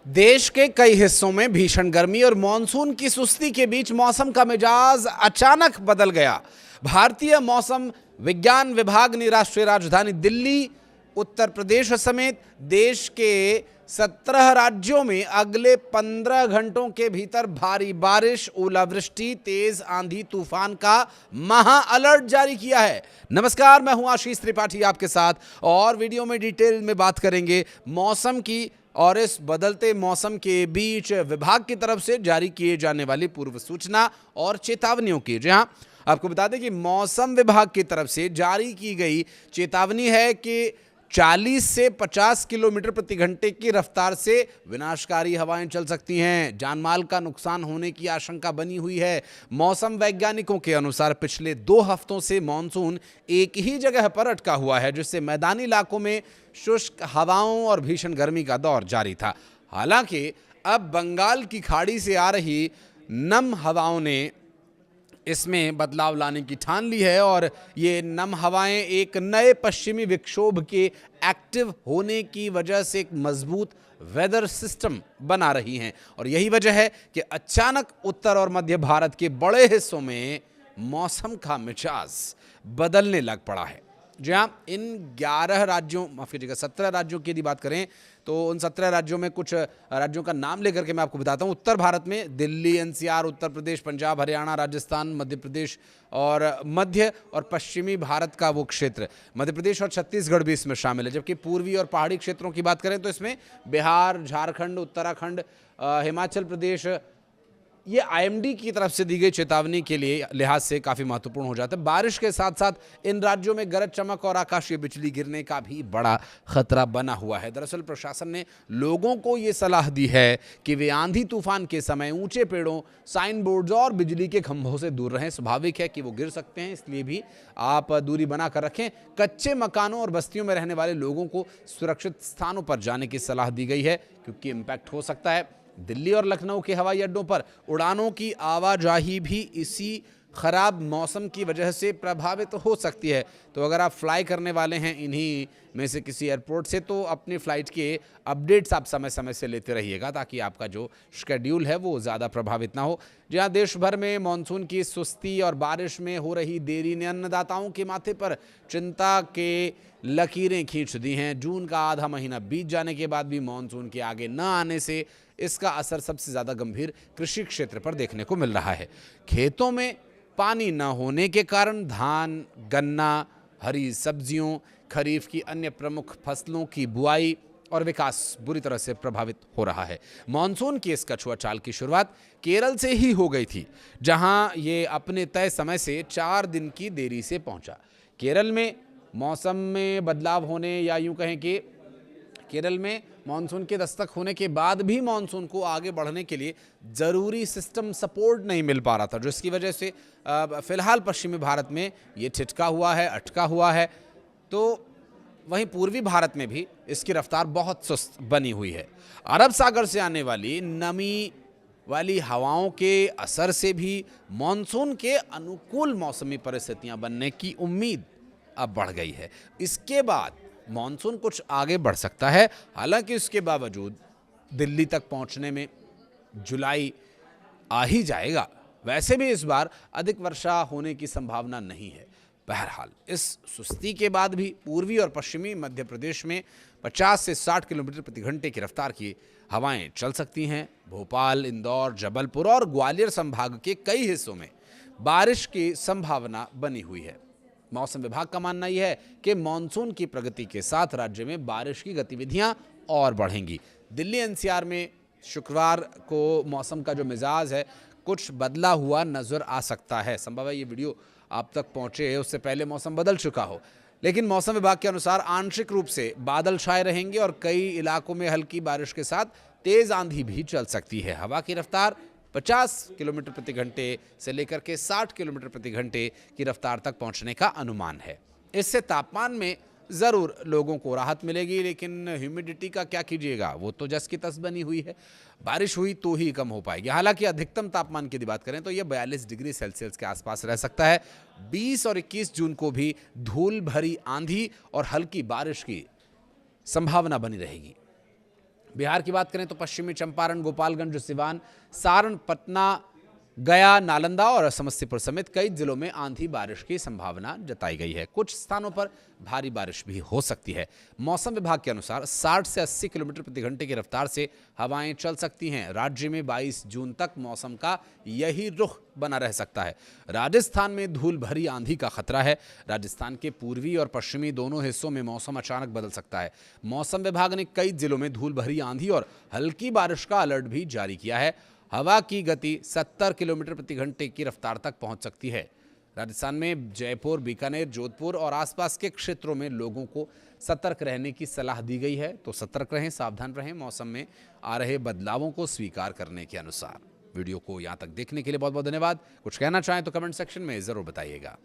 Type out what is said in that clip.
देश के कई हिस्सों में भीषण गर्मी और मानसून की सुस्ती के बीच मौसम का मिजाज अचानक बदल गया। भारतीय मौसम विज्ञान विभाग ने राष्ट्रीय राजधानी दिल्ली, उत्तर प्रदेश समेत देश के 17 राज्यों में अगले 15 घंटों के भीतर भारी बारिश, ओलावृष्टि, तेज आंधी तूफान का महा अलर्ट जारी किया है। नमस्कार, मैं हूं आशीष त्रिपाठी आपके साथ और वीडियो में डिटेल में बात करेंगे मौसम की और इस बदलते मौसम के बीच विभाग की तरफ से जारी किए जाने वाली पूर्व सूचना और चेतावनियों की। जी हां, आपको बता दें कि मौसम विभाग की तरफ से जारी की गई चेतावनी है कि 40 से 50 किलोमीटर प्रति घंटे की रफ्तार से विनाशकारी हवाएं चल सकती हैं। जानमाल का नुकसान होने की आशंका बनी हुई है। मौसम वैज्ञानिकों के अनुसार पिछले 2 हफ्तों से मानसून एक ही जगह पर अटका हुआ है, जिससे मैदानी इलाकों में शुष्क हवाओं और भीषण गर्मी का दौर जारी था। हालांकि अब बंगाल की खाड़ी से आ रही नम हवाओं ने इसमें बदलाव लाने की ठान ली है और ये नम हवाएं एक नए पश्चिमी विक्षोभ के एक्टिव होने की वजह से एक मजबूत वेदर सिस्टम बना रही हैं और यही वजह है कि अचानक उत्तर और मध्य भारत के बड़े हिस्सों में मौसम का मिजाज बदलने लग पड़ा है। जी हाँ, इन 11 राज्यों, माफ कीजिएगा 17 राज्यों की यदि बात करें तो उन 17 राज्यों में कुछ राज्यों का नाम लेकर के मैं आपको बताता हूँ। उत्तर भारत में दिल्ली, एनसीआर, उत्तर प्रदेश, पंजाब, हरियाणा, राजस्थान, मध्य प्रदेश और मध्य और पश्चिमी भारत का वो क्षेत्र, मध्य प्रदेश और छत्तीसगढ़ भी इसमें शामिल है। जबकि पूर्वी और पहाड़ी क्षेत्रों की बात करें तो इसमें बिहार, झारखंड, उत्तराखंड, हिमाचल प्रदेश, ये आईएमडी की तरफ से दी गई चेतावनी के लिए लिहाज से काफ़ी महत्वपूर्ण हो जाता है। बारिश के साथ साथ इन राज्यों में गरज चमक और आकाशीय बिजली गिरने का भी बड़ा खतरा बना हुआ है। दरअसल प्रशासन ने लोगों को ये सलाह दी है कि वे आंधी तूफान के समय ऊंचे पेड़ों, साइन बोर्ड्स और बिजली के खंभों से दूर रहें। स्वाभाविक है कि वो गिर सकते हैं, इसलिए भी आप दूरी बनाकर रखें। कच्चे मकानों और बस्तियों में रहने वाले लोगों को सुरक्षित स्थानों पर जाने की सलाह दी गई है, क्योंकि इम्पैक्ट हो सकता है। दिल्ली और लखनऊ के हवाई अड्डों पर उड़ानों की आवाजाही भी इसी खराब मौसम की वजह से प्रभावित हो सकती है। तो अगर आप फ्लाई करने वाले हैं इन्हीं में से किसी एयरपोर्ट से, तो अपनी फ़्लाइट के अपडेट्स आप समय समय से लेते रहिएगा, ताकि आपका जो शेड्यूल है वो ज़्यादा प्रभावित ना हो। जहाँ देश भर में मानसून की सुस्ती और बारिश में हो रही देरी ने अन्नदाताओं के माथे पर चिंता के लकीरें खींच दी हैं। जून का आधा महीना बीत जाने के बाद भी मानसून के आगे न आने से इसका असर सबसे ज़्यादा गंभीर कृषि क्षेत्र पर देखने को मिल रहा है। खेतों में पानी न होने के कारण धान, गन्ना, हरी सब्जियों, खरीफ की अन्य प्रमुख फसलों की बुआई और विकास बुरी तरह से प्रभावित हो रहा है। मानसून की इस कछुआ चाल की शुरुआत केरल से ही हो गई थी, जहां ये अपने तय समय से 4 दिन की देरी से पहुंचा। केरल में मौसम में बदलाव होने, या यूं कहें कि केरल में मानसून के दस्तक होने के बाद भी मानसून को आगे बढ़ने के लिए ज़रूरी सिस्टम सपोर्ट नहीं मिल पा रहा था, जिसकी वजह से फिलहाल पश्चिमी भारत में ये ठिठका हुआ है, अटका हुआ है। तो वहीं पूर्वी भारत में भी इसकी रफ्तार बहुत सुस्त बनी हुई है। अरब सागर से आने वाली नमी वाली हवाओं के असर से भी मानसून के अनुकूल मौसमी परिस्थितियां बनने की उम्मीद अब बढ़ गई है। इसके बाद मानसून कुछ आगे बढ़ सकता है। हालांकि इसके बावजूद दिल्ली तक पहुंचने में जुलाई आ ही जाएगा। वैसे भी इस बार अधिक वर्षा होने की संभावना नहीं है। बहरहाल इस सुस्ती के बाद भी पूर्वी और पश्चिमी मध्य प्रदेश में 50 से 60 किलोमीटर प्रति घंटे की रफ्तार की हवाएं चल सकती हैं। भोपाल, इंदौर, जबलपुर और ग्वालियर संभाग के कई हिस्सों में बारिश की संभावना बनी हुई है। मौसम विभाग का मानना यह है कि मानसून की प्रगति के साथ राज्य में बारिश की गतिविधियां और बढ़ेंगी। दिल्ली एनसीआर में शुक्रवार को मौसम का जो मिजाज है कुछ बदला हुआ नजर आ सकता है। संभव है ये वीडियो आप तक पहुंचे उससे पहले मौसम बदल चुका हो, लेकिन मौसम विभाग के अनुसार आंशिक रूप से बादल छाए रहेंगे और कई इलाकों में हल्की बारिश के साथ तेज आंधी भी चल सकती है। हवा की रफ्तार 50 किलोमीटर प्रति घंटे से लेकर के 60 किलोमीटर प्रति घंटे की रफ्तार तक पहुंचने का अनुमान है। इससे तापमान में ज़रूर लोगों को राहत मिलेगी, लेकिन ह्यूमिडिटी का क्या कीजिएगा, वो तो जस की तस बनी हुई है। बारिश हुई तो ही कम हो पाएगी। हालांकि अधिकतम तापमान की बात करें तो यह 42 डिग्री सेल्सियस के आसपास रह सकता है। 20 और 21 जून को भी धूल भरी आंधी और हल्की बारिश की संभावना बनी रहेगी। बिहार की बात करें तो पश्चिमी चंपारण, गोपालगंज, सिवान, सारण, पटना, गया, नालंदा और समस्तीपुर समेत कई जिलों में आंधी बारिश की संभावना जताई गई है। कुछ स्थानों पर भारी बारिश भी हो सकती है। मौसम विभाग के अनुसार 60 से 80 किलोमीटर प्रति घंटे की रफ्तार से हवाएं चल सकती हैं। राज्य में 22 जून तक मौसम का यही रुख बना रह सकता है। राजस्थान में धूल भरी आंधी का खतरा है। राजस्थान के पूर्वी और पश्चिमी दोनों हिस्सों में मौसम अचानक बदल सकता है। मौसम विभाग ने कई जिलों में धूल भरी आंधी और हल्की बारिश का अलर्ट भी जारी किया है। हवा की गति 70 किलोमीटर प्रति घंटे की रफ्तार तक पहुंच सकती है। राजस्थान में जयपुर, बीकानेर, जोधपुर और आसपास के क्षेत्रों में लोगों को सतर्क रहने की सलाह दी गई है। तो सतर्क रहें, सावधान रहें, मौसम में आ रहे बदलावों को स्वीकार करने के अनुसार। वीडियो को यहां तक देखने के लिए बहुत बहुत धन्यवाद। कुछ कहना चाहें तो कमेंट सेक्शन में जरूर बताइएगा।